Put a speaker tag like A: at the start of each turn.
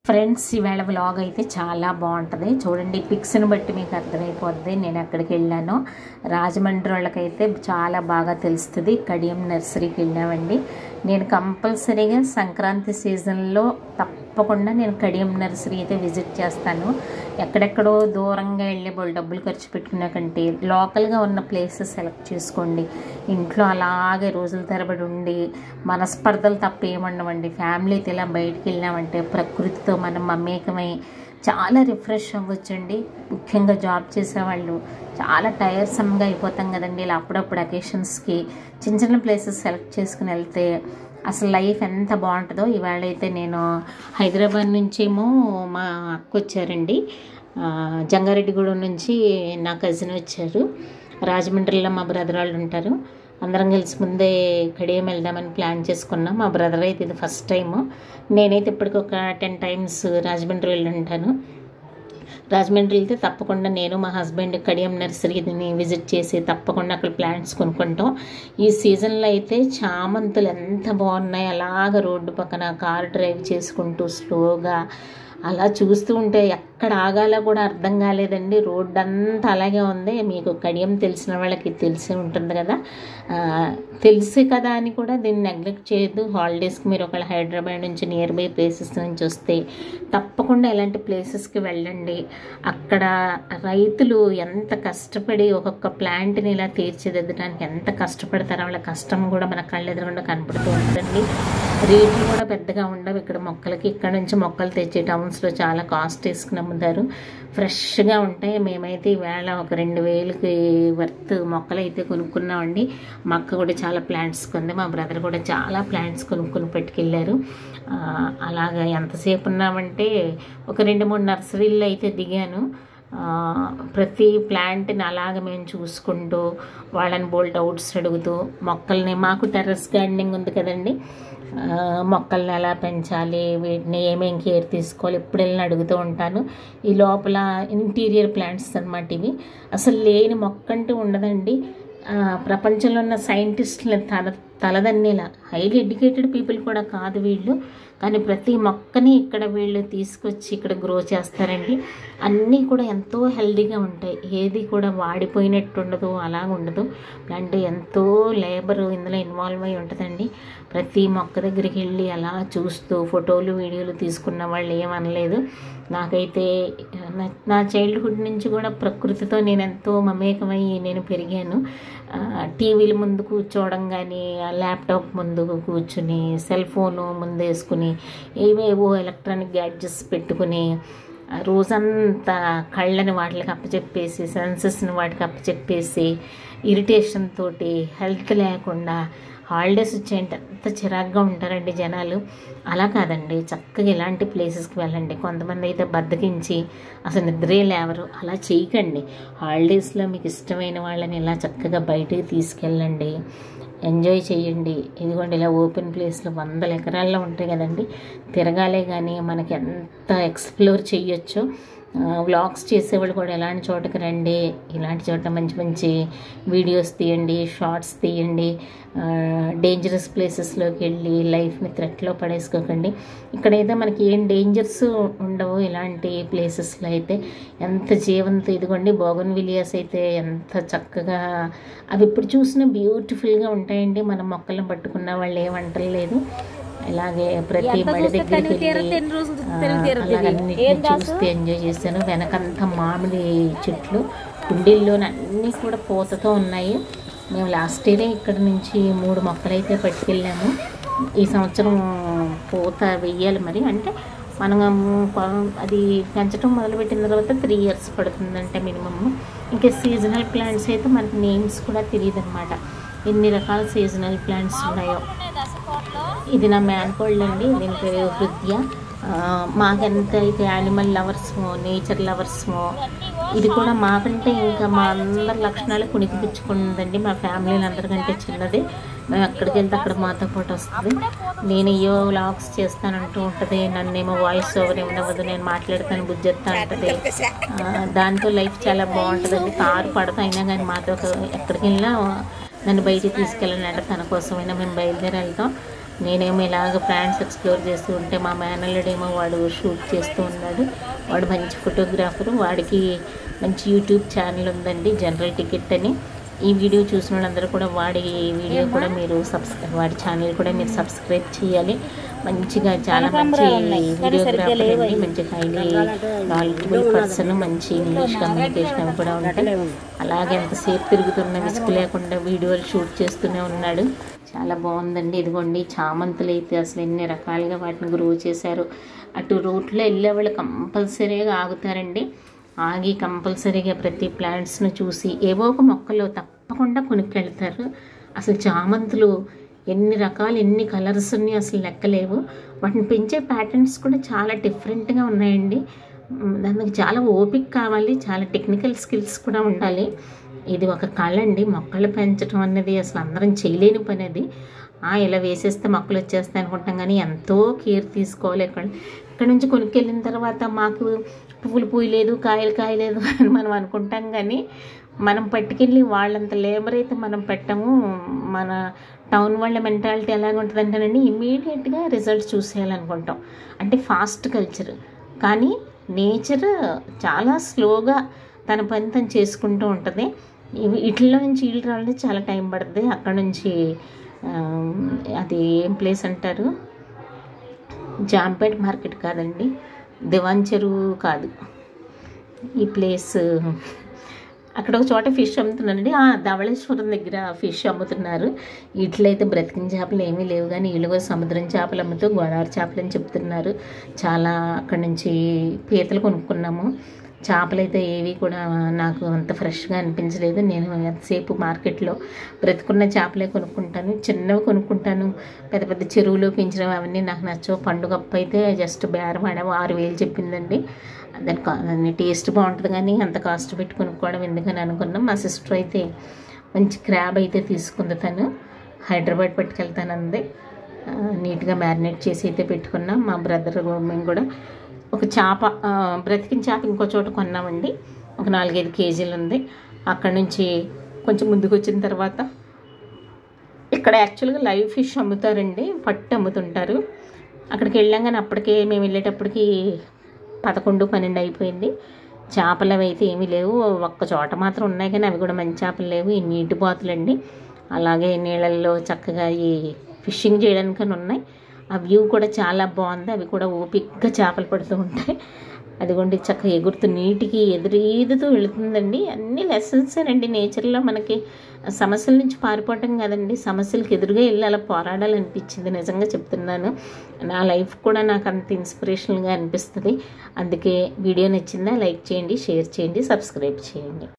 A: Friends ఇవాళ vlog అయితే చాలా బాగుంటుంది చూడండి. పిక్స్ని బట్టి మీకు అర్థమైపోద్ది నేను ఎక్కడికి వెళ్ళానో. రాజమండ్రి వాళ్ళకైతే చాలా బాగా తెలుస్తుంది. కడియం నర్సరీకి వెళ్ళామండి. నేను కంపల్సరీగా సంక్రాంతి సీజన్లో తప్పకుండా నేను కడియం నర్సరీ అయితే విజిట్ చేస్తాను. ఎక్కడెక్కడో దూరంగా వెళ్ళే వాళ్ళు డబ్బులు ఖర్చు పెట్టుకునే కంటే లోకల్గా ఉన్న ప్లేసెస్ సెలెక్ట్ చేసుకోండి. ఇంట్లో అలాగే రోజుల తరబడి ఉండి మనస్పర్ధలు తప్ప ఏమండవండి. ఫ్యామిలీతో ఇలా బయటికి వెళ్ళామంటే ప్రకృతితో మనం మమేకమై చాలా రిఫ్రెష్ అవ్వచ్చండి. ముఖ్యంగా జాబ్ చేసేవాళ్ళు చాలా టైర్సమ్గా అయిపోతాం కదండి. ఇలా అప్పుడప్పుడు అకేషన్స్కి చిన్న చిన్న ప్లేసెస్ సెలెక్ట్ చేసుకుని వెళ్తే అసలు లైఫ్ ఎంత బాగుంటుందో. ఇవాళ అయితే నేను హైదరాబాద్ నుంచేమో మా అక్క వచ్చారండి, జంగారెడ్డిగూడెం నుంచి నా కజిన్ వచ్చారు, రాజమండ్రిలో మా బ్రదర్ వాళ్ళు ఉంటారు. అందరం కలిసి ముందే కడియం వెళ్దామని ప్లాన్ చేసుకున్నాం. మా బ్రదర్ అయితే ఇది ఫస్ట్ టైము. నేనైతే ఇప్పటికి ఒక 10 times రాజమండ్రి వెళ్ళి ఉంటాను. రాజమండ్రి వెళ్తే తప్పకుండా నేను మా హస్బెండ్ కడియం నర్సరీని విజిట్ చేసి తప్పకుండా అక్కడ ప్లాంట్స్ కొనుక్కుంటాం. ఈ సీజన్లో అయితే చామంతులు ఎంత బాగున్నాయి. అలాగ రోడ్డు పక్కన కార్ డ్రైవ్ చేసుకుంటూ స్లోగా అలా చూస్తూ ఉంటే ఎక్కడ ఆగాలో కూడా అర్థం కాలేదండి. రోడ్డు అంతా అలాగే ఉంది. మీకు కడియం తెలిసిన వాళ్ళకి తెలిసే ఉంటుంది కదా. తెలిసి కదా అని కూడా దీన్ని నెగ్లెక్ట్ చేయొద్దు. హాలిడేస్కి మీరు ఒకవేళ హైదరాబాద్ నుంచి నియర్ బై ప్లేసెస్ నుంచి వస్తే తప్పకుండా ఇలాంటి ప్లేసెస్కి వెళ్ళండి. అక్కడ రైతులు ఎంత కష్టపడి ఒక్కొక్క ప్లాంట్ని ఇలా తీర్చిదిద్దడానికి ఎంత కష్టపడతారో వాళ్ళ కష్టం కూడా మన కళ్ళ ఎదురుగుండా కనపడుతూ ఉంటుందండి. రేట్లు కూడా పెద్దగా ఉండవు ఇక్కడ మొక్కలకి. ఇక్కడ నుంచి మొక్కలు తెచ్చి టౌన్స్లో చాలా కాస్ట్ వేసుకుని అమ్ముతారు. ఫ్రెష్గా ఉంటాయి. మేమైతే ఈవేళ ఒక 2000కి వర్త్ మొక్కలు అయితే కొనుక్కున్నామండి. మా అక్క కూడా చాలా ప్లాంట్స్ కొంది, మా బ్రదర్ కూడా చాలా ప్లాంట్స్ కొనుక్కొని పట్టుకెళ్ళారు. అలాగా ఎంతసేపు ఉన్నామంటే ఒక 2-3 నర్సరీల్లో అయితే దిగాను. ప్రతి ప్లాంట్ని అలాగ మేము చూసుకుంటూ వాళ్ళని బోల్డ్ డౌట్స్ అడుగుతూ మొక్కల్ని, మాకు టెర్రస్ గార్డెనింగ్ ఉంది కదండి, మొక్కల్ని ఎలా పెంచాలి, వీటిని ఏమేం కేర్ తీసుకోవాలి ఎప్పుడు వెళ్ళి అడుగుతూ ఉంటాను. ఈ లోపల ఇంటీరియర్ ప్లాంట్స్ అన్నమాట ఇవి. అసలు లేని మొక్క అంటూ ఉండదండి. ప్రపంచంలో ఉన్న సైంటిస్టుల తలదన్నేలా హైలీ ఎడ్యుకేటెడ్ పీపుల్ కూడా కాదు వీళ్ళు, కానీ ప్రతి మొక్కని ఇక్కడ వీళ్ళు తీసుకొచ్చి ఇక్కడ గ్రో చేస్తారండి. అన్నీ కూడా ఎంతో హెల్దీగా ఉంటాయి. ఏది కూడా వాడిపోయినట్టు ఉండదు, అలాగ ఉండదు. అంటే ఎంతో లేబర్ ఇందులో ఇన్వాల్వ్ అయి ఉంటుందండి. ప్రతి మొక్క దగ్గరికి వెళ్ళి అలా చూస్తూ ఫోటోలు వీడియోలు తీసుకున్న వాళ్ళు ఏమనలేదు. నాకైతే నా చైల్డ్హుడ్ నుంచి కూడా ప్రకృతితో నేను ఎంతో మమేకమయ్యి నేను పెరిగాను. టీవీల ముందు కూర్చోవడం కానీ, ల్యాప్టాప్ ముందు కూర్చుని సెల్ ఫోను ముందు వేసుకుని ఏవేవో ఎలక్ట్రానిక్ గ్యాడ్జెట్స్ పెట్టుకుని రోజంతా కళ్ళని వాటికి అప్పచెప్పేసి సెన్సెస్ని వాటికి అప్పచెప్పేసి ఇరిటేషన్ తోటి హెల్త్ లేకుండా హాలిడేస్ వచ్చాయంటే అంత చిరాగ్గా ఉంటారండి జనాలు. అలా కాదండి, చక్కగా ఇలాంటి ప్లేసెస్కి వెళ్ళండి. కొంతమంది అయితే బద్దకించి అసలు నిద్రే లేవరు. అలా చేయకండి. హాలిడేస్లో మీకు ఇష్టమైన వాళ్ళని ఇలా చక్కగా బయటికి తీసుకెళ్ళండి, ఎంజాయ్ చేయండి. ఇదిగోండి ఇలా ఓపెన్ ప్లేస్లో 100 ఎకరాల్లో ఉంటాయి కదండి, తిరగాలే కానీ మనకి ఎంత ఎక్స్ప్లోర్ చేయొచ్చో. వ్లాగ్స్ చేసేవాళ్ళు కూడా ఎలాంటి చోటకి రండి, ఇలాంటి చోట మంచి మంచి వీడియోస్ తీయండి, షార్ట్స్ తీయండి. డేంజరస్ ప్లేసెస్లోకి వెళ్ళి లైఫ్ని థ్రెట్లో పడేసుకోకండి. ఇక్కడైతే మనకి ఏం డేంజర్స్ ఉండవు. ఇలాంటి ప్లేసెస్లో అయితే ఎంత జీవంతో, ఇదిగోండి బోగన్విలియాస్ అయితే ఎంత చక్కగా, అవి ఇప్పుడు చూసినా బ్యూటిఫుల్గా ఉంటాయండి. మనం మొక్కలను పట్టుకున్న వాళ్ళు ఏమంటలేదు. ఇలాగే ప్రతి మడి దగ్గరికి వెళ్ళి అలాగన్నిటిని చూస్తే ఎంజాయ్ చేశాను. వెనకంతా మామిడి చెట్లు, కుండీల్లోని అన్నీ కూడా పూతతో ఉన్నాయి. మేము లాస్ట్ ఇయరే ఇక్కడ నుంచి 3 మొక్కలు అయితే పట్టుకెళ్ళాము. ఈ సంవత్సరం పూత వెయ్యాలి. మరి అంటే మనం అది పెంచడం మొదలుపెట్టిన తర్వాత 3 years పడుతుందంటే మినిమమ్. ఇంకా సీజనల్ ప్లాంట్స్ అయితే మనకి నేమ్స్ కూడా తెలియదు అనమాట, ఎన్ని రకాల సీజనల్ ప్లాంట్స్ ఉన్నాయో. ఇది నా మ్యాన్కోల్డ్ అండి, దీని పేరు హృదయ. మాకెంత అయితే యానిమల్ లవర్స్మో, నేచర్ లవర్స్మో, ఇది కూడా మాకంటే ఇంకా మా అందరి లక్షణాలు కుణికిపుచ్చుకుంటుందండి. మా ఫ్యామిలీని అందరికంటే చిన్నది. మేము ఎక్కడికి వెళ్తే అక్కడ మాతో పాటు వస్తుంది. నేను అయ్యో వ్లాగ్స్ చేస్తానంటూ ఉంటుంది, నన్నేమో వాయిస్ ఓవర్ ఏమవ్వదు, నేను మాట్లాడతాను బుజ్జెత్తా ఉంటుంది. దాంతో లైఫ్ చాలా బాగుంటుందండి. కారు పడతా అయినా కానీ మాతో ఎక్కడికి వెళ్ళినా నన్ను బయటికి తీసుకెళ్ళాలంటే తన కోసమైనా మేము బయలుదేరి వెళ్తాం. నేనేమో ఇలాగ ప్లాంట్స్ ఎక్స్ప్లోర్ చేస్తూ ఉంటే మా మేనల్లుడేమో వాడు షూట్ చేస్తూ ఉన్నాడు. వాడు మంచి ఫోటోగ్రాఫరు, వాడికి మంచి యూట్యూబ్ ఛానల్ ఉందండి, జనరల్ టికెట్ అని. ఈ వీడియో చూసిన వాళ్ళందరూ కూడా వాడి వీడియో కూడా మీరు వాడి ఛానల్ కూడా మీరు సబ్స్క్రైబ్ చేయాలి. మంచిగా చాలా మంచి వీడియోగ్రాఫర్ అండి, మంచి హైలీ నాలెడ్జబుల్ పర్సన్, మంచి ఇంగ్లీష్ కమ్యూనికేషన్ అవి కూడా ఉంటాయి. అలాగే ఎంతసేపు తిరుగుతున్న విసుగు లేకుండా వీడియోలు షూట్ చేస్తూనే ఉన్నాడు. చాలా బాగుందండి. ఇదిగోండి చామంతులు అయితే అసలు ఎన్ని రకాలుగా వాటిని గ్రో చేశారు. అటు రూట్లో వెళ్ళే వాళ్ళు కంపల్సరీగా ఆగుతారండి. ఆగి కంపల్సరీగా ప్రతి ప్లాంట్స్ను చూసి ఏవో ఒక మొక్కలు తప్పకుండా కొనుక్కెళ్తారు. అసలు చామంతులు ఎన్ని రకాలు, ఎన్ని కలర్స్ ఉన్నాయి అసలు లెక్కలేవు. వాటిని పెంచే ప్యాటర్న్స్ కూడా చాలా డిఫరెంట్గా ఉన్నాయండి. దానికి చాలా ఓపిక కావాలి, చాలా టెక్నికల్ స్కిల్స్ కూడా ఉండాలి. ఇది ఒక కళ అండి. మొక్కలు పెంచడం అన్నది అసలు అందరం చేయలేని పని. అది ఇలా వేసేస్తే మొక్కలు వచ్చేస్తాయి అనుకుంటాం, కానీ ఎంతో కేర్ తీసుకోవాలి. ఇక్కడ నుంచి కొనుక్కెళ్ళిన తర్వాత మాకు పువ్వులు పూయలేదు, కాయలు కాయలేదు అని మనం అనుకుంటాం, కానీ మనం పట్టుకెళ్ళి వాళ్ళంత లేబర్ అయితే మనం పెట్టము. మన టౌన్ వాళ్ళ మెంటాలిటీ ఎలాగ ఉంటుందంటేనండి, ఇమీడియట్గా రిజల్ట్స్ చూసేయాలనుకుంటాం. అంటే ఫాస్ట్ కల్చర్, కానీ నేచర్ చాలా స్లోగా తన పని తను చేసుకుంటూ ఉంటుంది. వీటిలో నుంచి ఈళ్ళు రావాలంటే చాలా టైం పడుతుంది. అక్కడ నుంచి అది ఏం ప్లేస్ అంటారు, జాంపేట్ మార్కెట్ కాదండి, దివాన్ చెరువు కాదు, ఈ ప్లేస్ అక్కడ ఒక చోట ఫిష్ అమ్ముతున్నారండి. ధవళేశ్వరం దగ్గర ఫిష్ అమ్ముతున్నారు. వీటిలో బ్రతికిన చేపలు ఏమీ లేవు, కానీ వీళ్ళు కూడా సముద్రం చేపలు అమ్ముతూ గోదావరి చేపలు అని చెప్తున్నారు. చాలా అక్కడి నుంచి పీతలు కొనుక్కున్నాము. చేపలు అయితే ఏవి కూడా నాకు అంత ఫ్రెష్గా అనిపించలేదు. నేను ఎంతసేపు మార్కెట్లో బ్రతుకున్న చేపలే కొనుక్కుంటాను, చిన్నవి కొనుక్కుంటాను. పెద్ద పెద్ద చెరువులో పెంచినవి అవన్నీ నాకు నచ్చవు. పండుగప్ప అయితే జస్ట్ బేరం ఆడాము, 6,000 చెప్పిందండి. దాని టేస్ట్ బాగుంటుంది, కానీ అంత కాస్ట్ పెట్టి కొనుక్కోవడం ఎందుకని అనుకున్నాం. మా సిస్టర్ అయితే మంచి క్రాబ్ అయితే తీసుకుంది, తను హైదరాబాద్ పట్టుకెళ్తానంది. నీట్గా మ్యారినేట్ చేసి అయితే పెట్టుకున్నాం. మా బ్రదర్ మేము కూడా ఒక చేప, బ్రతికిన చేప ఇంకో చోట కొన్నామండి. ఒక 4-5 కేజీలు ఉంది. అక్కడి నుంచి కొంచెం ముందుకు వచ్చిన తర్వాత ఇక్కడ యాక్చువల్గా లైవ్ ఫిష్ అమ్ముతారండి, పట్టు అమ్ముతుంటారు. అక్కడికి వెళ్ళాం, కానీ అప్పటికే మేము వెళ్ళేటప్పటికి 11-12 అయిపోయింది. చేపలు అవి అయితే ఏమీ లేవు. ఒక్క చోట మాత్రం ఉన్నాయి, కానీ అవి కూడా మంచి చేపలు లేవు. ఈ నీటి బాతులండి, అలాగే నీళ్ళల్లో చక్కగా ఈ ఫిషింగ్ చేయడానికని ఉన్నాయి. ఆ వ్యూ కూడా చాలా బాగుంది. అవి కూడా ఓపికగా చేపలు పడుతూ ఉంటాయి. అదిగోండి చక్కగా ఎగురుతూ నీటికి ఎదురీదుతూ వెళుతుందండి. అన్ని లెసన్సేనండి నేచర్లో. మనకి సమస్యల నుంచి పారిపోవటం కాదండి, సమస్యలకు ఎదురుగా వెళ్ళి అలా పోరాడాలనిపించింది. నిజంగా చెప్తున్నాను, నా లైఫ్ కూడా నాకు అంత ఇన్స్పిరేషనల్గా అనిపిస్తుంది. అందుకే వీడియో నచ్చిందా లైక్ చేయండి, షేర్ చేయండి, సబ్స్క్రైబ్ చేయండి.